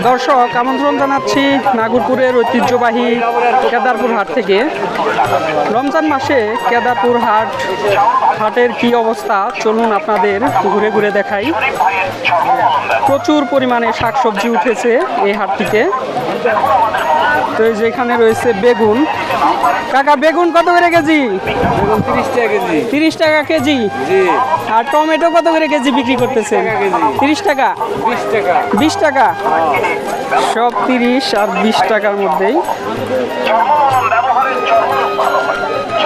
দর্শক আমন্ত্রণ জানাচ্ছি নাগরপুরের ঐতিহ্যবাহী কেদারপুর হাট থেকে। রমজান মাসে কেদারপুর হাটের কি অবস্থা চলুন আপনাদের ঘুরে ঘুরে দেখাই। প্রচুর পরিমাণে শাকসবজি উঠেছে এই হাটটিতে। তো এই যে এখানে রয়েছে বেগুন। কাকা বেগুন কত করে কেজি? 30 টাকা কেজি। 30 টাকা কেজি। জি। আর টমেটো কত করে কেজি বিক্রি করতেছেন? 30 টাকা। 20 টাকা। 20 টাকা। সব 30 আর 20 টাকার মধ্যেই।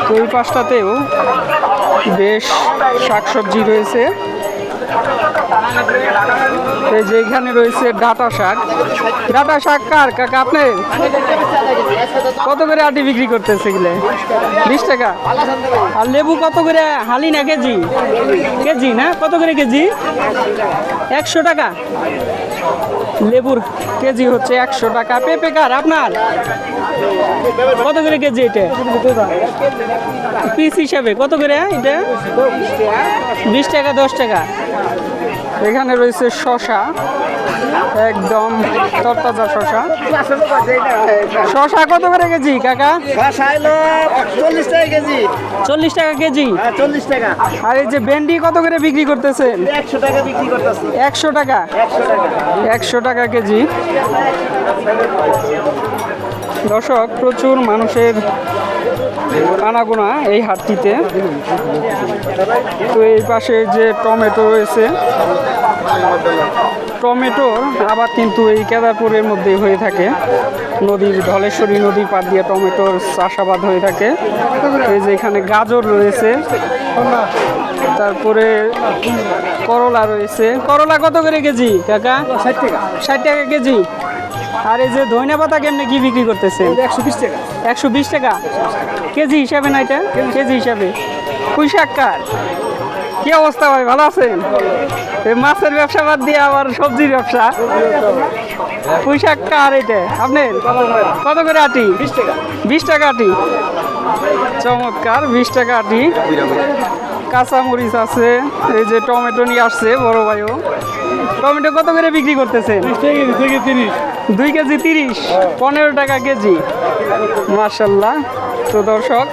তো এই পাশটাতেও বেশ শাকসবজি রয়েছে। এই যে এখানে রয়েছে ডাঁটা শাক। ডাঁটা শাক কার কাকা আপনি? কত করে আটি বিক্রি করতেছে এগুলো? 20 টাকা। আর লেবু কত করে হালি না কেজি? কেজি না, কত করে কেজি? 100 টাকা। লেবুর কেজি হচ্ছে 100 টাকা। পেঁপে কার আপনার? কত করে কেজি এটা? পিস হিসাবে কত করে এটা? 20 টাকা 10 টাকা। এখানে রয়েছে শশা, একদম তরতাজা শশা। শশা কত করে কেজি কাকা? 40 টাকা কেজি। 40 টাকা কেজি। 40 টাকা। আর এই যে ভেন্ডি কত করে বিক্রি করতেছেন? 100 টাকা বিক্রি করতেছি। 100 টাকা। 100 টাকা। 100 টাকা কেজি। দর্শক প্রচুর মানুষের আনাগোনা এই হাটটিতে। তো এই পাশে যে টমেটো রয়েছে, টমেটোর আবার কিন্তু এই কেদারপুরের মধ্যেই হয়ে থাকে। নদীর ধলেশ্বরী নদীর পাড় দিয়ে টমেটোর চাষাবাদ হয়ে থাকে। এই যে এখানে গাজর রয়েছে, তারপরে করলা রয়েছে। করলা কত করে কেজি কাকা? 60 টাকা। 60 টাকা কেজি। আর এই যে ধনিয়া পাতা কেমনে কি বিক্রি করতেছে? 120 টাকা। 120 টাকা কেজি হিসাবে না এটা? কেজি হিসাবে। পুঁই শাক কার? কি অবস্থা ভাই, ভালো আছেন? এই মাছের ব্যবসা বাদ দিয়ে আবার সবজির ব্যবসা। পুঁই শাক কার এটা আপনার? কত করে আটি? 20 টাকা। 20 টাকা আটি। চমৎকার, 20 টাকা আটি। কাঁচা মরিচ আছে। এই যে টমেটো নিয়ে আসছে বড় ভাইও। টমেটো কত করে বিক্রি করতেছেন? 2 কেজি 30। 15 টাকা কেজি। মাশাল্লাহ। তো দর্শক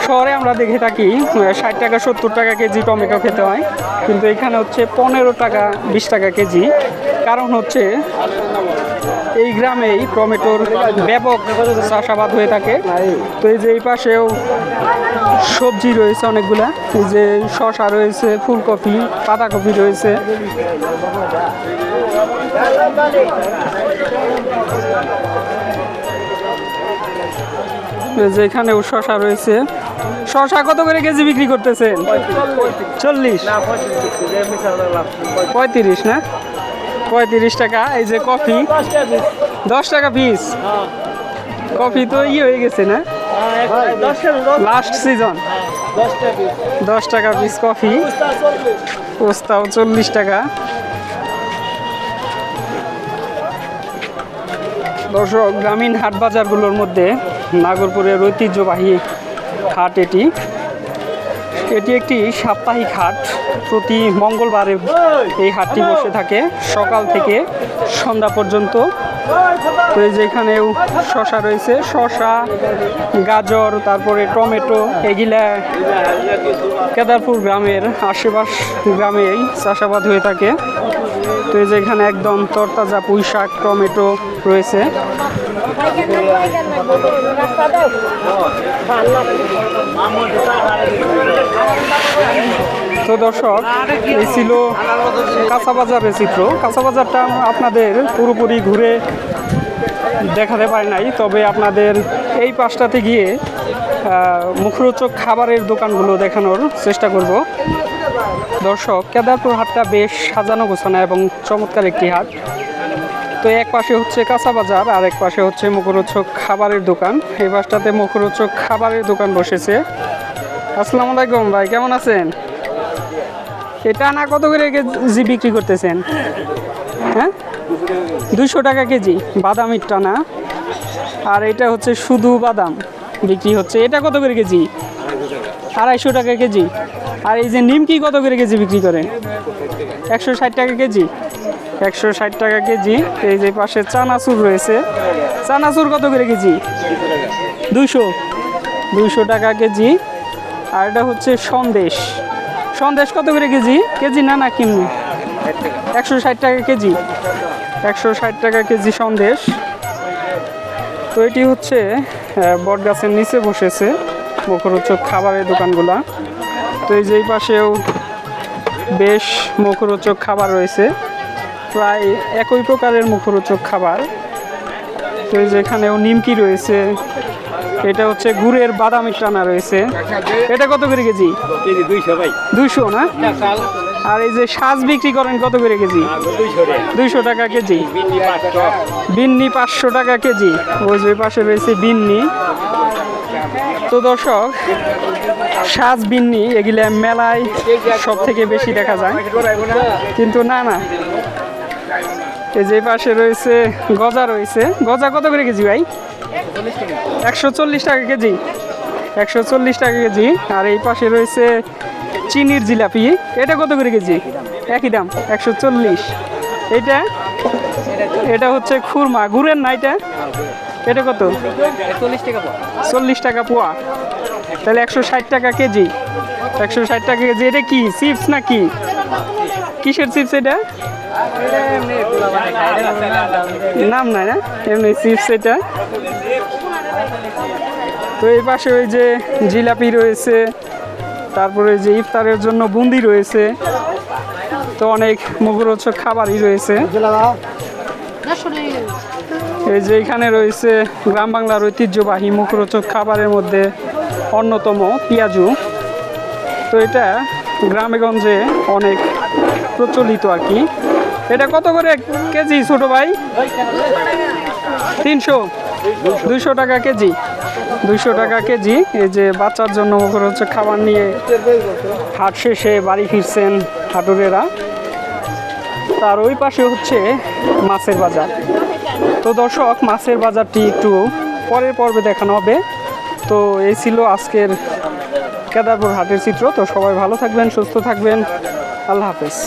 শহরে আমরা দেখে থাকি 60 টাকা 70 টাকা কেজি টমেটো খেতে হয়, কিন্তু এখানে হচ্ছে 15 টাকা 20 টাকা কেজি। কারণ হচ্ছে এই গ্রামেই টমেটোর ব্যাপক চাষাবাদ হয়ে থাকে। তো এই যে এই পাশেও সবজি রয়েছে অনেকগুলা। এই যে শসা রয়েছে, ফুলকপি, পাতাকপি রয়েছে। যেখানেও শশা রয়েছে। শশা কত করে কেজি বিক্রি করতেছেন? 40। 35 না, 35 টাকা। এই যে কফি 10 টাকা পিস। কফি তো হয়ে গেছে না, লাস্ট সিজন। 10 টাকা পিস কফি। পোস্তাও 40 টাকা। দর্শক গ্রামীণ হাট বাজারগুলোর মধ্যে নাগরপুরের ঐতিহ্যবাহী হাট এটি একটি সাপ্তাহিক হাট। প্রতি মঙ্গলবারে এই হাটটি বসে থাকে সকাল থেকে সন্ধ্যা পর্যন্ত। তো এই যে এখানেও শশা রয়েছে, শশা, গাজর, তারপরে টমেটো, এগুলা কেদারপুর গ্রামের আশেপাশ গ্রামেই চাষাবাদ হয়ে থাকে। তো এই যে এখানে একদম তরতাজা পুঁই শাক, টমেটো রয়েছে। তো দর্শক এই ছিল কাঁচা বাজারের চিত্র। কাঁচা বাজারটা আপনাদের পুরোপুরি ঘুরে দেখাতে পারি নাই, তবে আপনাদের এই পাশটাতে গিয়ে মুখরোচক খাবারের দোকানগুলো দেখানোর চেষ্টা করব। দর্শক কেদারপুর হাটটা বেশ সাজানো গোছানো এবং চমৎকার একটি হাট। তো এক পাশে হচ্ছে কাঁচা বাজার, আর এক পাশে হচ্ছে মুখরোচক খাবারের দোকান। এই পাশটাতে মুখরোচক খাবারের দোকান বসেছে। আসসালামু আলাইকুম ভাই, কেমন আছেন? এটা না কত করে কেজি বিক্রি করতেছেন? হ্যাঁ, 200 টাকা কেজি বাদামির টানা। আর এটা হচ্ছে শুধু বাদাম বিক্রি হচ্ছে। এটা কত করে কেজি? 250 টাকা কেজি। আর এই যে নিমকি কত করে কেজি বিক্রি করেন? 160 টাকা কেজি। 160 টাকা কেজি। এই যে পাশে চানাচুর রয়েছে, চানাচুর কত করে কেজি? 200 টাকা কেজি। আর এটা হচ্ছে সন্দেশ, সন্দেশ কত করে কেজি? কেজি না না কিনবো, 160 টাকা কেজি, 160 টাকা কেজি সন্দেশ। তো এটি হচ্ছে বট গাছের নিচে বসেছে মুখরোচক খাবারের দোকানগুলা। তো এই যে এই পাশেও বেশ মুখরোচক খাবার রয়েছে, প্রায় একই প্রকারের মুখরোচক খাবার। তো এই যে এখানেও নিমকি রয়েছে, এটা হচ্ছে গুড়ের বাদামি টানা রয়েছে। এটা কত করে কেজি? 200 না? আর এই যে সাজ বিক্রি করেন কত করে কেজি? 200 টাকা কেজি। বিন্নি 500 টাকা কেজি। ওই যে পাশে রয়েছে বিন্নি। তো দর্শক, সাজ বিন্নি এগুলো মেলায় সব থেকে বেশি দেখা যায়, কিন্তু না না, এই যে পাশে রয়েছে গজা রয়েছে। গজা কত করে কেজি ভাই? 140 টাকা কেজি, 140 টাকা কেজি। আর এই পাশে রয়েছে চিনির জিলাপি, এটা কত করে কেজি? একই দাম, 140। এটা এটা হচ্ছে খুরমা, গুড়ের না এটা? এটা কত? 40 টাকা পোয়া, তাহলে 160 টাকা কেজি, 160 টাকা কেজি। এটা কি চিপস না কি? কিসের চিপস এটা? নাম নাই না, এমনি চিপস এটা। তো এই পাশে ওই যে জিলাপি রয়েছে, তারপরে যে ইফতারের জন্য বুন্দি রয়েছে। তো অনেক মুখরোচক খাবারই রয়েছে। এই যে এখানে রয়েছে গ্রাম বাংলার ঐতিহ্যবাহী মুখরোচক খাবারের মধ্যে অন্যতম পেঁয়াজু। তো এটা গ্রামেগঞ্জে অনেক প্রচলিত আর কি। এটা কত করে কেজি ছোট ভাই? 300, 200 টাকা কেজি, 200 টাকা কেজি। এই যে বাচ্চার জন্য মুখরোচক খাবার নিয়ে হাট শেষে বাড়ি ফিরছেন হাটুরেরা। তার ওই পাশে হচ্ছে মাছের বাজার। তো দর্শক, মাছের বাজারটি একটু পরের পর্বে দেখানো হবে। তো এই ছিল আজকের কেদারপুর হাটের চিত্র। তো সবাই ভালো থাকবেন, সুস্থ থাকবেন, আল্লাহ হাফেজ।